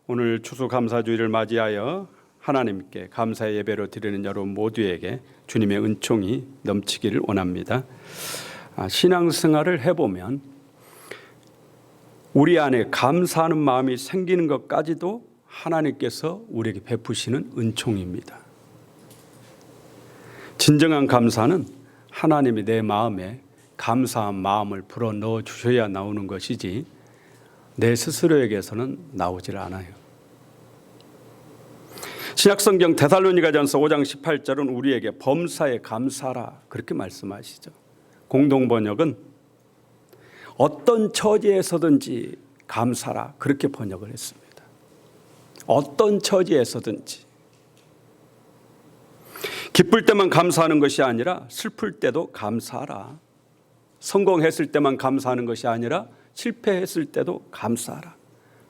오늘 추수감사주일을 맞이하여 하나님께 감사의 예배로 드리는 여러분 모두에게 주님의 은총이 넘치기를 원합니다. 신앙생활을 해보면 우리 안에 감사하는 마음이 생기는 것까지도 하나님께서 우리에게 베푸시는 은총입니다. 진정한 감사는 하나님이 내 마음에 감사한 마음을 불어넣어 주셔야 나오는 것이지 내 스스로에게서는 나오질 않아요. 신약성경 데살로니가전서 5장 18절은 우리에게 범사에 감사하라 그렇게 말씀하시죠. 공동번역은 어떤 처지에서든지 감사하라 그렇게 번역을 했습니다. 어떤 처지에서든지. 기쁠 때만 감사하는 것이 아니라 슬플 때도 감사하라. 성공했을 때만 감사하는 것이 아니라 실패했을 때도 감사하라.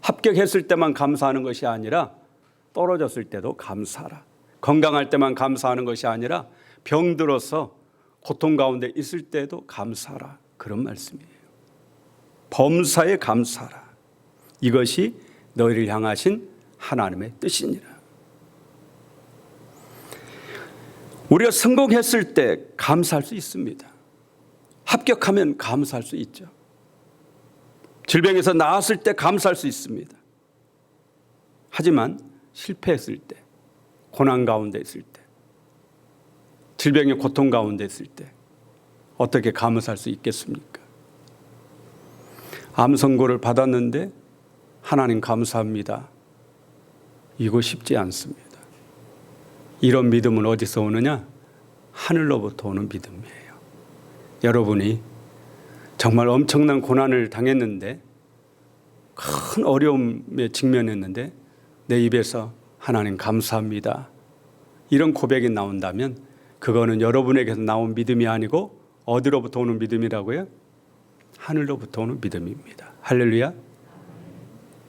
합격했을 때만 감사하는 것이 아니라 떨어졌을 때도 감사하라. 건강할 때만 감사하는 것이 아니라 병들어서 고통 가운데 있을 때도 감사하라. 그런 말씀이에요. 범사에 감사하라. 이것이 너희를 향하신 하나님의 뜻이니라. 우리가 성공했을 때 감사할 수 있습니다. 합격하면 감사할 수 있죠. 질병에서 나았을 때 감사할 수 있습니다. 하지만 실패했을 때, 고난 가운데 있을 때, 질병의 고통 가운데 있을 때 어떻게 감사할 수 있겠습니까? 암 선고를 받았는데 하나님 감사합니다. 이거 쉽지 않습니다. 이런 믿음은 어디서 오느냐? 하늘로부터 오는 믿음이에요. 여러분이 정말 엄청난 고난을 당했는데 큰 어려움에 직면했는데 내 입에서 하나님 감사합니다. 이런 고백이 나온다면 그거는 여러분에게서 나온 믿음이 아니고 어디로부터 오는 믿음이라고요? 하늘로부터 오는 믿음입니다. 할렐루야.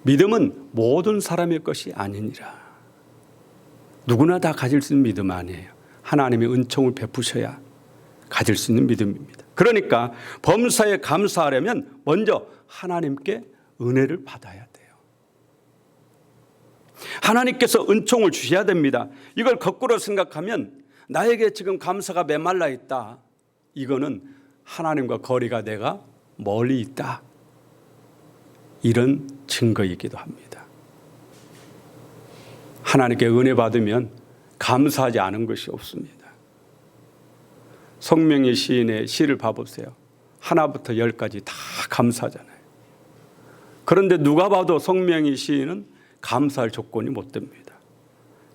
믿음은 모든 사람의 것이 아니니라. 누구나 다 가질 수 있는 믿음 아니에요. 하나님의 은총을 베푸셔야 가질 수 있는 믿음입니다. 그러니까 범사에 감사하려면 먼저 하나님께 은혜를 받아야 돼요. 하나님께서 은총을 주셔야 됩니다. 이걸 거꾸로 생각하면 나에게 지금 감사가 메말라 있다. 이거는 하나님과 거리가 내가 멀리 있다. 이런 증거이기도 합니다. 하나님께 은혜 받으면 감사하지 않은 것이 없습니다. 송명희 시인의 시를 봐보세요. 하나부터 10까지 다 감사하잖아요. 그런데 누가 봐도 송명희 시인은 감사할 조건이 못 됩니다.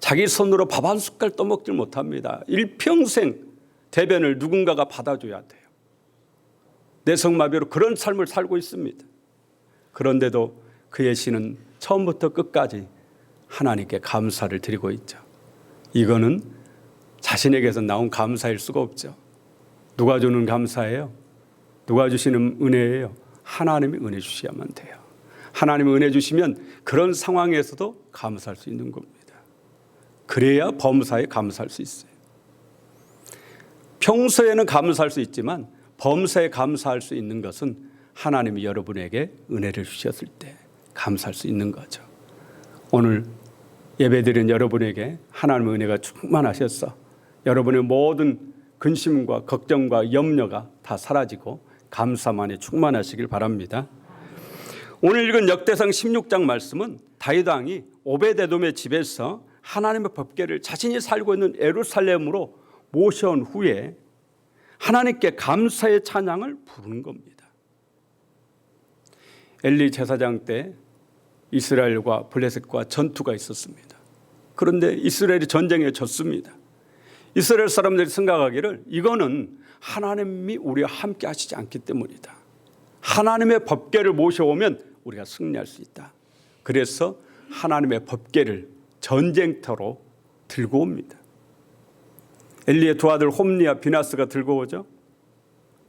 자기 손으로 밥 한 숟갈 떠먹질 못합니다. 일평생 대변을 누군가가 받아줘야 돼요. 내성마비로 그런 삶을 살고 있습니다. 그런데도 그의 시는 처음부터 끝까지 하나님께 감사를 드리고 있죠. 이거는 자신에게서 나온 감사일 수가 없죠. 누가 주는 감사예요? 누가 주시는 은혜예요? 하나님이 은혜 주셔야만 돼요. 하나님이 은혜 주시면 그런 상황에서도 감사할 수 있는 겁니다. 그래야 범사에 감사할 수 있어요. 평소에는 감사할 수 있지만 범사에 감사할 수 있는 것은 하나님이 여러분에게 은혜를 주셨을 때 감사할 수 있는 거죠. 오늘 예배드린 여러분에게 하나님의 은혜가 충만하셔서 여러분의 모든 근심과 걱정과 염려가 다 사라지고 감사만이 충만하시길 바랍니다. 오늘 읽은 역대상 16장 말씀은 다윗 왕이 오베데돔의 집에서 하나님의 법궤를 자신이 살고 있는 예루살렘으로 모셔온 후에 하나님께 감사의 찬양을 부르는 겁니다. 엘리 제사장 때 이스라엘과 블레셋과 전투가 있었습니다. 그런데 이스라엘이 전쟁에 졌습니다. 이스라엘 사람들이 생각하기를 이거는 하나님이 우리와 함께 하시지 않기 때문이다. 하나님의 법궤를 모셔오면 우리가 승리할 수 있다. 그래서 하나님의 법궤를 전쟁터로 들고 옵니다. 엘리의 두 아들 홈리와 비나스가 들고 오죠.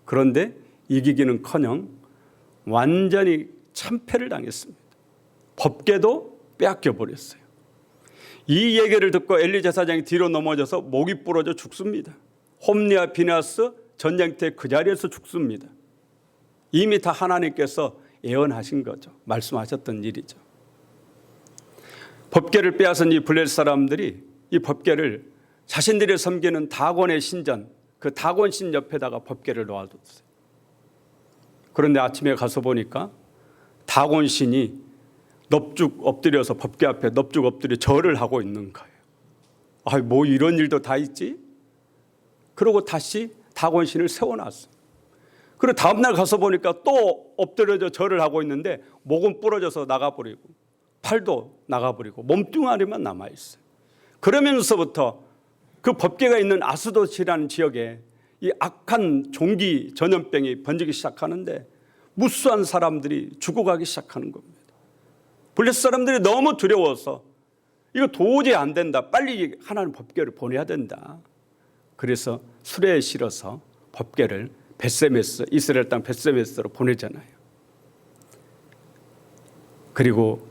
그런데 이기기는커녕 완전히 참패를 당했습니다. 법궤도 빼앗겨 버렸어요. 이 얘기를 듣고 엘리 제사장이 뒤로 넘어져서 목이 부러져 죽습니다. 홈리와 비나스 전쟁터에 그 자리에서 죽습니다. 이미 다 하나님께서 예언하신 거죠. 말씀하셨던 일이죠. 법궤를 빼앗은 이 블레셋 사람들이 이 법궤를 자신들이 섬기는 다곤의 신전, 그 다곤신 옆에다가 법궤를 놓아뒀어요. 그런데 아침에 가서 보니까 다곤신이 넙죽 엎드려서 법궤 앞에 넙죽 엎드려 절을 하고 있는 거예요. 아, 뭐 이런 일도 다 있지? 그러고 다시 다곤신을 세워놨어. 그리고 다음날 가서 보니까 또 엎드려져 절을 하고 있는데 목은 부러져서 나가버리고 팔도 나가버리고 몸뚱아리만 남아있어요. 그러면서부터 그 법궤가 있는 아스돗이라는 지역에 이 악한 종기 전염병이 번지기 시작하는데 무수한 사람들이 죽어가기 시작하는 겁니다. 블레셋 사람들이 너무 두려워서 이거 도저히 안 된다. 빨리 하나님 법궤를 보내야 된다. 그래서 수레에 실어서 법궤를 벳세메스, 이스라엘 땅 벳세메스로 보내잖아요. 그리고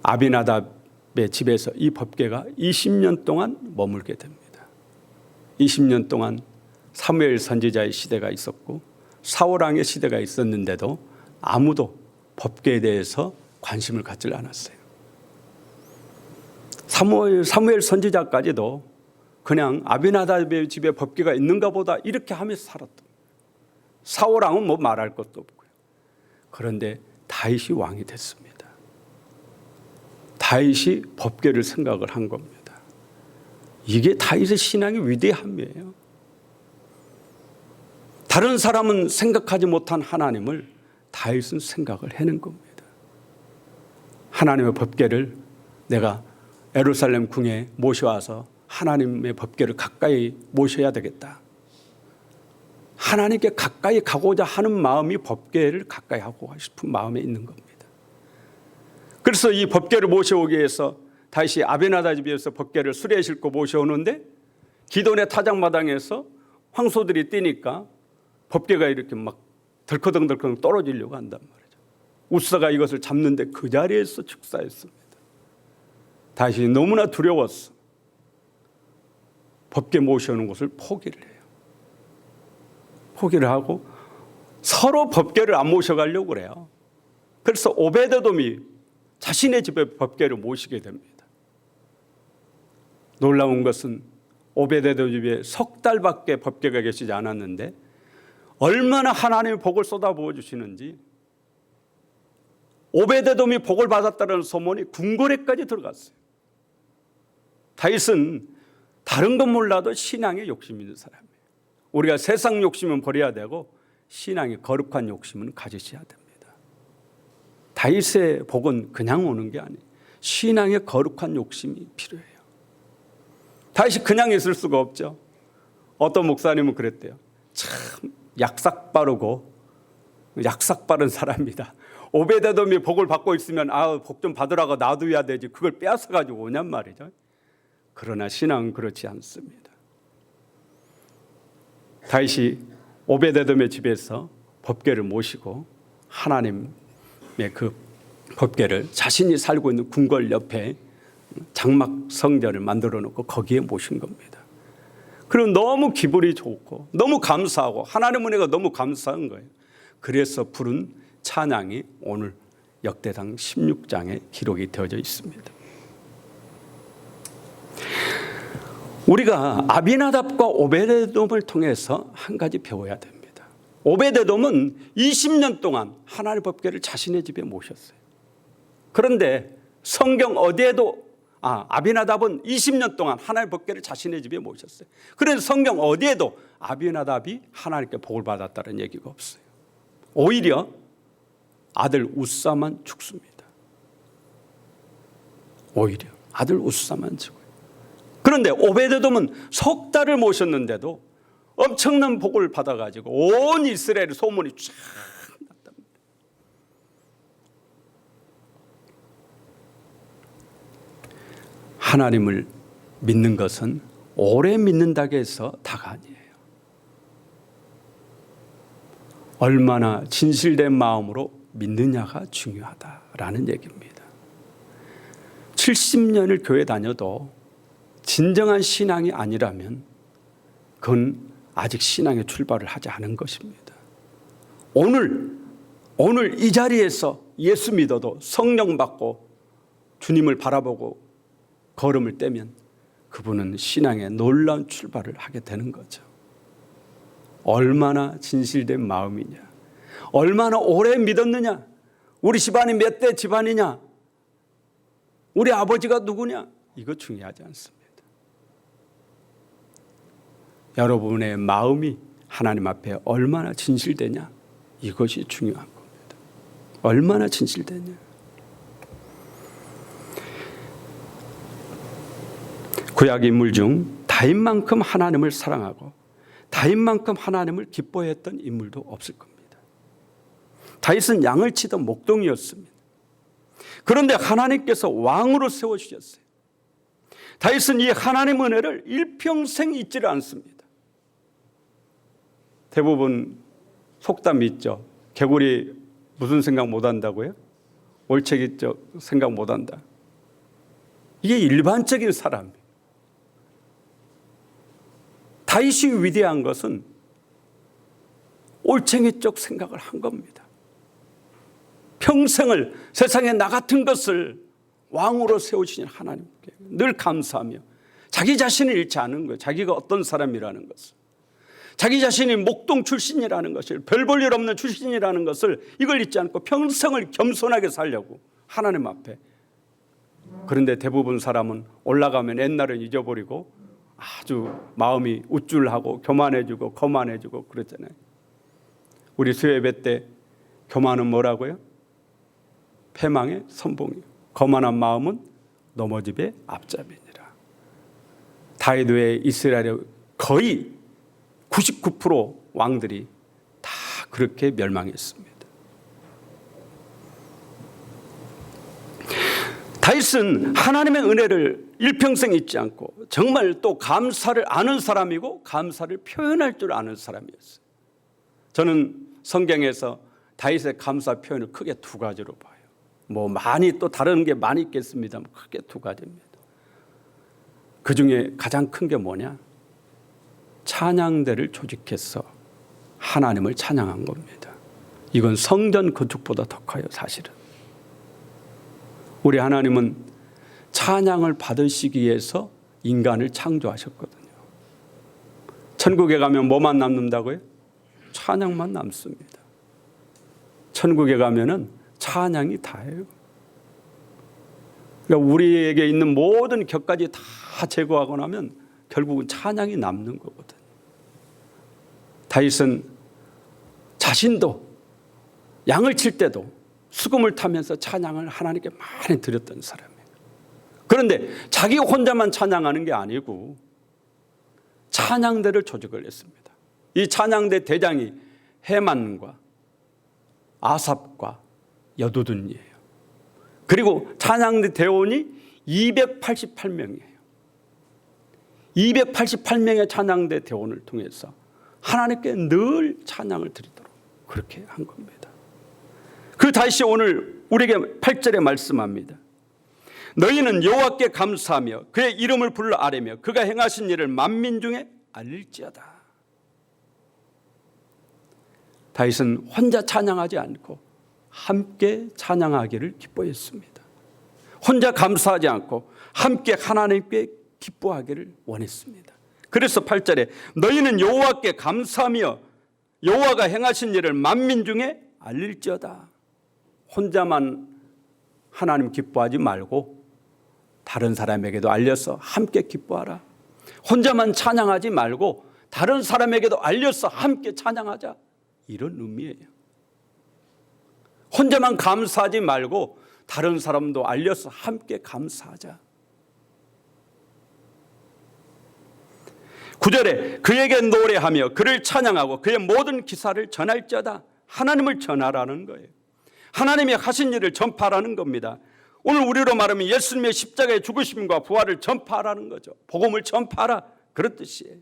아비나답의 집에서 이 법궤가 20년 동안 머물게 됩니다. 20년 동안 사무엘 선지자의 시대가 있었고 사울 왕의 시대가 있었는데도 아무도 법궤에 대해서 관심을 갖지 않았어요. 사무엘 선지자까지도 그냥 아비나답의 집에 법궤가 있는가 보다 이렇게 하면서 살았던 거예요. 사울 왕은 뭐 말할 것도 없고요. 그런데 다윗이 왕이 됐습니다. 다윗이 법궤를 생각을 한 겁니다. 이게 다윗의 신앙의 위대함이에요. 다른 사람은 생각하지 못한 하나님을 다윗은 생각을 해낸 겁니다. 하나님의 법궤를 내가 예루살렘 궁에 모셔와서 하나님의 법궤를 가까이 모셔야 되겠다. 하나님께 가까이 가고자 하는 마음이 법궤를 가까이 하고 싶은 마음에 있는 겁니다. 그래서 이 법궤를 모셔오기 위해서 다시 아비나답 집에서 법궤를 수레에 싣고 모셔오는데 기돈의 타작마당에서 황소들이 뛰니까 법궤가 이렇게 막 덜커덩덜커덩 떨어지려고 한단 말이죠. 우사가 이것을 잡는데 그 자리에서 축사했습니다. 다시 너무나 두려웠어. 법궤 모셔오는 것을 포기를 해요. 포기를 하고 서로 법궤를 안 모셔가려고 그래요. 그래서 오베데돔이 자신의 집에 법궤를 모시게 됩니다. 놀라운 것은 오베데돔 집에 석 달밖에 법궤가 계시지 않았는데 얼마나 하나님의 복을 쏟아부어 주시는지 오베데돔이 복을 받았다는 소문이 궁궐에까지 들어갔어요. 다윗은 다른 건 몰라도 신앙에 욕심 있는 사람이에요. 우리가 세상 욕심은 버려야 되고 신앙의 거룩한 욕심은 가지셔야 됩니다. 다윗의 복은 그냥 오는 게 아니에요. 신앙의 거룩한 욕심이 필요해요. 다윗이 그냥 있을 수가 없죠. 어떤 목사님은 그랬대요. 참 약삭 빠르고 약삭 빠른 사람이다. 오베데돔이 복을 받고 있으면 복 좀 받으라고 놔둬야 되지 그걸 빼앗아 가지고 오냔 말이죠. 그러나 신앙은 그렇지 않습니다. 다윗이 오베데돔의 집에서 법궤를 모시고 하나님의 그 법궤를 자신이 살고 있는 궁궐 옆에 장막 성전을 만들어 놓고 거기에 모신 겁니다. 그리고 너무 기분이 좋고 너무 감사하고 하나님 은혜가 너무 감사한 거예요. 그래서 부른 찬양이 오늘 역대상 16장에 기록이 되어져 있습니다. 우리가 아비나답과 오베데돔을 통해서 한 가지 배워야 됩니다. 오베데돔은 20년 동안 하나님의 법궤를 자신의 집에 모셨어요. 그런데 성경 어디에도 아비나답은 20년 동안 하나님의 법궤를 자신의 집에 모셨어요. 그래서 성경 어디에도 아비나답이 하나님께 복을 받았다는 얘기가 없어요. 오히려 아들 우사만 죽습니다. 오히려 아들 우사만 죽어요. 그런데 오베데돔은 석 달을 모셨는데도 엄청난 복을 받아가지고 온 이스라엘의 소문이 쫙 났답니다. 하나님을 믿는 것은 오래 믿는다고 해서 다가 아니에요. 얼마나 진실된 마음으로 믿느냐가 중요하다라는 얘기입니다. 70년을 교회 다녀도 진정한 신앙이 아니라면 그건 아직 신앙의 출발을 하지 않은 것입니다. 오늘 이 자리에서 예수 믿어도 성령 받고 주님을 바라보고 걸음을 떼면 그분은 신앙의 놀라운 출발을 하게 되는 거죠. 얼마나 진실된 마음이냐, 얼마나 오래 믿었느냐, 우리 집안이 몇 대 집안이냐, 우리 아버지가 누구냐, 이거 중요하지 않습니다. 여러분의 마음이 하나님 앞에 얼마나 진실되냐, 이것이 중요한 겁니다. 얼마나 진실되냐. 구약 인물 중 다윗만큼 하나님을 사랑하고 다윗만큼 하나님을 기뻐했던 인물도 없을 겁니다. 다윗은 양을 치던 목동이었습니다. 그런데 하나님께서 왕으로 세워주셨어요. 다윗은 이 하나님 은혜를 일평생 잊지를 않습니다. 대부분 속담이 있죠. 개구리 무슨 생각 못한다고요? 올챙이 생각 못한다. 이게 일반적인 사람이에요. 다윗이 위대한 것은 올챙이 쪽 생각을 한 겁니다. 평생을 세상에 나 같은 것을 왕으로 세우신 하나님께 늘 감사하며 자기 자신을 잃지 않은 거예요. 자기가 어떤 사람이라는 것을, 자기 자신이 목동 출신이라는 것을, 별 볼 일 없는 출신이라는 것을 이걸 잊지 않고 평생을 겸손하게 살려고 하나님 앞에. 그런데 대부분 사람은 올라가면 옛날을 잊어버리고 아주 마음이 우쭐하고 교만해지고 거만해지고 그랬잖아요. 우리 수요예배 때 교만은 뭐라고요? 패망의 선봉이요, 거만한 마음은 넘어집의 앞잡이니라. 다윗 외에 이스라엘의 거의 99% 왕들이 다 그렇게 멸망했습니다. 다윗은 하나님의 은혜를 일평생 잊지 않고 정말 또 감사를 아는 사람이고 감사를 표현할 줄 아는 사람이었어요. 저는 성경에서 다윗의 감사 표현을 크게 두 가지로 봐요. 뭐 많이 또 다른 게 많이 있겠습니다만 크게 두 가지입니다. 그 중에 가장 큰 게 뭐냐? 찬양대를 조직해서 하나님을 찬양한 겁니다. 이건 성전 건축보다 더 커요, 사실은. 우리 하나님은 찬양을 받으시기 위해서 인간을 창조하셨거든요. 천국에 가면 뭐만 남는다고요? 찬양만 남습니다. 천국에 가면은 찬양이 다예요. 그러니까 우리에게 있는 모든 격까지 다 제거하고 나면 결국은 찬양이 남는 거거든요. 다윗은 자신도 양을 칠 때도 수금을 타면서 찬양을 하나님께 많이 드렸던 사람이에요. 그런데 자기 혼자만 찬양하는 게 아니고 찬양대를 조직을 했습니다. 이 찬양대 대장이 헤만과 아삽과 여두둔이에요. 그리고 찬양대 대원이 288명이에요. 288명의 찬양대 대원을 통해서 하나님께 늘 찬양을 드리도록 그렇게 한 겁니다. 그 다시 오늘 우리에게 8절에 말씀합니다. 너희는 여호와께 감사하며 그의 이름을 불러 아뢰며 그가 행하신 일을 만민 중에 알릴지어다. 다윗은 혼자 찬양하지 않고 함께 찬양하기를 기뻐했습니다. 혼자 감사하지 않고 함께 하나님께 기뻐하기를 원했습니다. 그래서 8절에 너희는 여호와께 감사하며 여호와가 행하신 일을 만민 중에 알릴지어다. 혼자만 하나님 기뻐하지 말고 다른 사람에게도 알려서 함께 기뻐하라. 혼자만 찬양하지 말고 다른 사람에게도 알려서 함께 찬양하자. 이런 의미예요. 혼자만 감사하지 말고 다른 사람도 알려서 함께 감사하자. 9절에 그에게 노래하며 그를 찬양하고 그의 모든 기사를 전할지어다. 하나님을 전하라는 거예요. 하나님이 하신 일을 전파하라는 겁니다. 오늘 우리로 말하면 예수님의 십자가의 죽으심과 부활을 전파하라는 거죠. 복음을 전파하라, 그런 뜻이에요.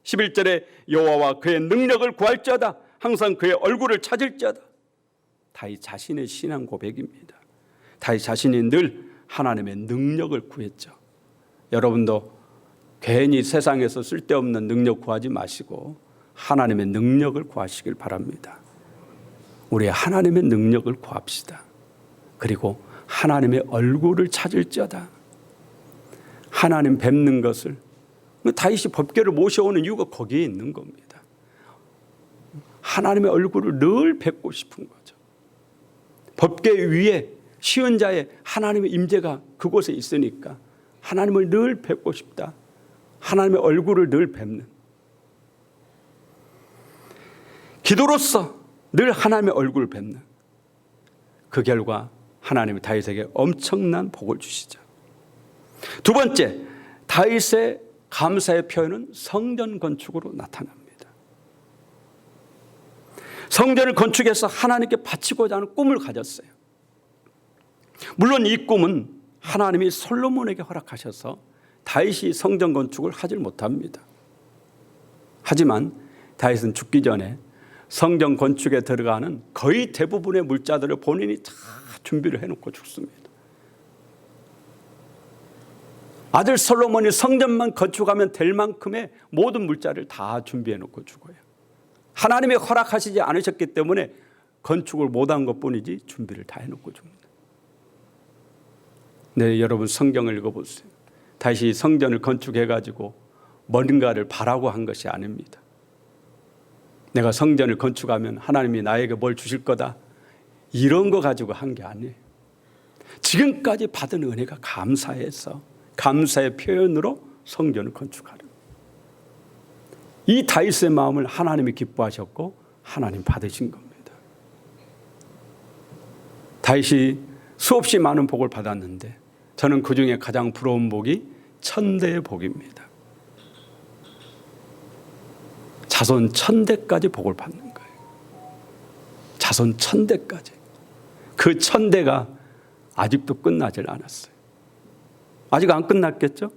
11절에 여호와와 그의 능력을 구할지어다. 항상 그의 얼굴을 찾을지어다. 다윗 자신의 신앙 고백입니다. 다윗 자신이 늘 하나님의 능력을 구했죠. 여러분도 괜히 세상에서 쓸데없는 능력 구하지 마시고 하나님의 능력을 구하시길 바랍니다. 우리 하나님의 능력을 구합시다. 그리고 하나님의 얼굴을 찾을지어다. 하나님 뵙는 것을, 다윗이 법궤를 모셔오는 이유가 거기에 있는 겁니다. 하나님의 얼굴을 늘 뵙고 싶은 거죠. 법궤 위에 쉬운 자의 하나님의 임재가 그곳에 있으니까 하나님을 늘 뵙고 싶다. 하나님의 얼굴을 늘 뵙는, 기도로서 늘 하나님의 얼굴을 뵙는 그 결과 하나님이 다윗에게 엄청난 복을 주시죠. 두 번째, 다윗의 감사의 표현은 성전 건축으로 나타납니다. 성전을 건축해서 하나님께 바치고자 하는 꿈을 가졌어요. 물론 이 꿈은 하나님이 솔로몬에게 허락하셔서 다윗이 성전 건축을 하질 못합니다. 하지만 다윗은 죽기 전에 성전 건축에 들어가는 거의 대부분의 물자들을 본인이 다 준비를 해놓고 죽습니다. 아들 솔로몬이 성전만 건축하면 될 만큼의 모든 물자를 다 준비해놓고 죽어요. 하나님이 허락하시지 않으셨기 때문에 건축을 못한 것뿐이지 준비를 다 해놓고 죽습니다. 네, 여러분 성경을 읽어보세요. 다시 성전을 건축해가지고 뭔가를 바라고 한 것이 아닙니다. 내가 성전을 건축하면 하나님이 나에게 뭘 주실 거다, 이런 거 가지고 한 게 아니에요. 지금까지 받은 은혜가 감사해서 감사의 표현으로 성전을 건축하려. 이 다윗의 마음을 하나님이 기뻐하셨고 하나님 받으신 겁니다. 다윗이 수없이 많은 복을 받았는데 저는 그 중에 가장 부러운 복이 천대의 복입니다. 자손 1000대까지 복을 받는 거예요. 자손 1000대까지. 그 1000대가 아직도 끝나질 않았어요. 아직 안 끝났겠죠?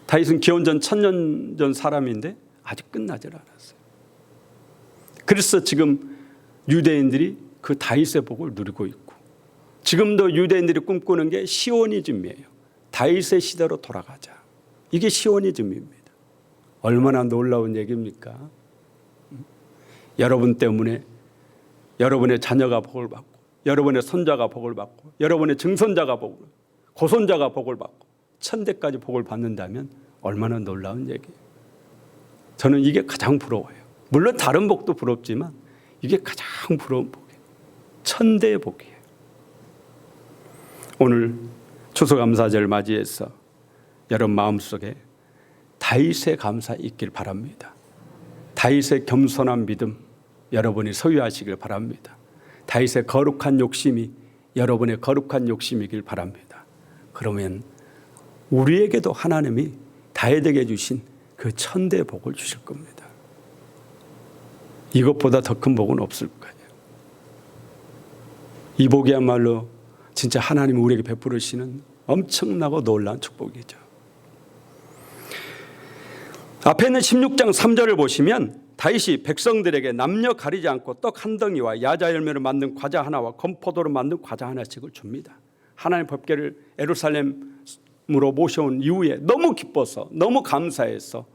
다윗은 기원전 1000년 전 사람인데 아직 끝나질 않았어요. 그래서 지금 유대인들이 그 다윗의 복을 누리고 있고, 지금도 유대인들이 꿈꾸는 게 시오니즘이에요. 다윗의 시대로 돌아가자. 이게 시오니즘입니다. 얼마나 놀라운 얘기입니까? 여러분 때문에 여러분의 자녀가 복을 받고, 여러분의 손자가 복을 받고, 여러분의 증손자가 복을 받고, 고손자가 복을 받고 1000대까지 복을 받는다면 얼마나 놀라운 얘기예요. 저는 이게 가장 부러워요. 물론 다른 복도 부럽지만 이게 가장 부러운 복이에요. 1000대의 복이에요. 오늘 추수감사절 맞이해서 여러분 마음속에 다윗의 감사 있길 바랍니다. 다윗의 겸손한 믿음 여러분이 소유하시길 바랍니다. 다윗의 거룩한 욕심이 여러분의 거룩한 욕심이길 바랍니다. 그러면 우리에게도 하나님이 다윗에게 주신 그 1000대의 복을 주실 겁니다. 이것보다 더 큰 복은 없을 거예요. 이 복이야말로 진짜 하나님이 우리에게 베풀으시는 엄청나고 놀라운 축복이죠. 앞에 있는 16장 3절을 보시면 다윗이 백성들에게 남녀 가리지 않고 떡 한 덩이와 야자 열매로 만든 과자 하나와 건포도로 만든 과자 하나씩을 줍니다. 하나님 법궤를 예루살렘으로 모셔온 이후에 너무 기뻐서, 너무 감사해서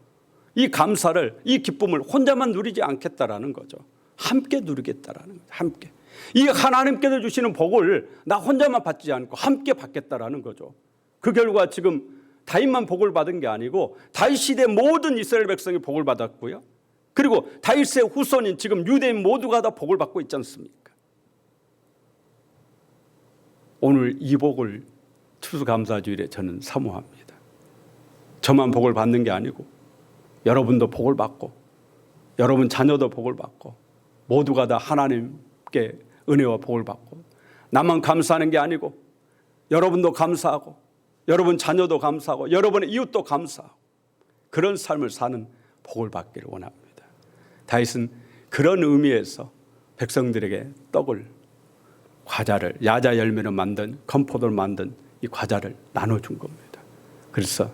이 감사를, 이 기쁨을 혼자만 누리지 않겠다라는 거죠. 함께 누리겠다라는 거죠. 함께. 이 하나님께서 주시는 복을 나 혼자만 받지 않고 함께 받겠다라는 거죠. 그 결과 지금 다윗만 복을 받은 게 아니고 다윗 시대 모든 이스라엘 백성이 복을 받았고요. 그리고 다윗의 후손인 지금 유대인 모두가 다 복을 받고 있지 않습니까? 오늘 이 복을 추수감사주일에 저는 사모합니다. 저만 복을 받는 게 아니고 여러분도 복을 받고 여러분 자녀도 복을 받고 모두가 다 하나님께 은혜와 복을 받고, 나만 감사하는 게 아니고 여러분도 감사하고 여러분 자녀도 감사하고 여러분의 이웃도 감사하고 그런 삶을 사는 복을 받기를 원합니다. 다윗은 그런 의미에서 백성들에게 떡을, 과자를, 야자 열매로 만든, 건포도를 만든 이 과자를 나눠준 겁니다. 그래서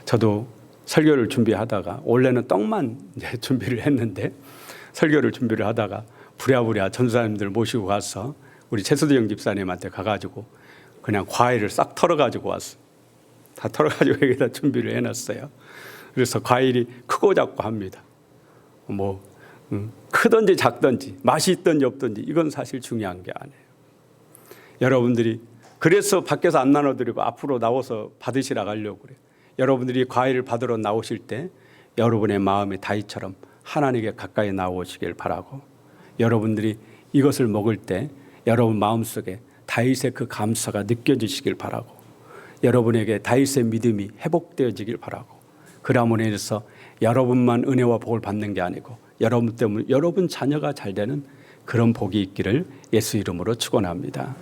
저도 설교를 준비하다가, 원래는 떡만 준비를 했는데 설교를 준비를 하다가 부랴부랴 전사님들 모시고 가서 우리 최수정 집사님한테 가가지고 그냥 과일을 싹 털어가지고 왔어요. 다 털어가지고 여기다 준비를 해놨어요. 그래서 과일이 크고 작고 합니다. 크든지 작든지 맛이 있든지 없든지 이건 사실 중요한 게 아니에요. 여러분들이 그래서 밖에서 안 나눠드리고 앞으로 나와서 받으시라고 하려고 그래요. 여러분들이 과일을 받으러 나오실 때 여러분의 마음이 다윗처럼 하나님께 가까이 나오시길 바라고, 여러분들이 이것을 먹을 때 여러분 마음속에 다윗의 그 감사가 느껴지시길 바라고, 여러분에게 다윗의 믿음이 회복되어지길 바라고, 그러므로 인해서 여러분만 은혜와 복을 받는 게 아니고 여러분 때문에 여러분 자녀가 잘 되는 그런 복이 있기를 예수 이름으로 축원합니다.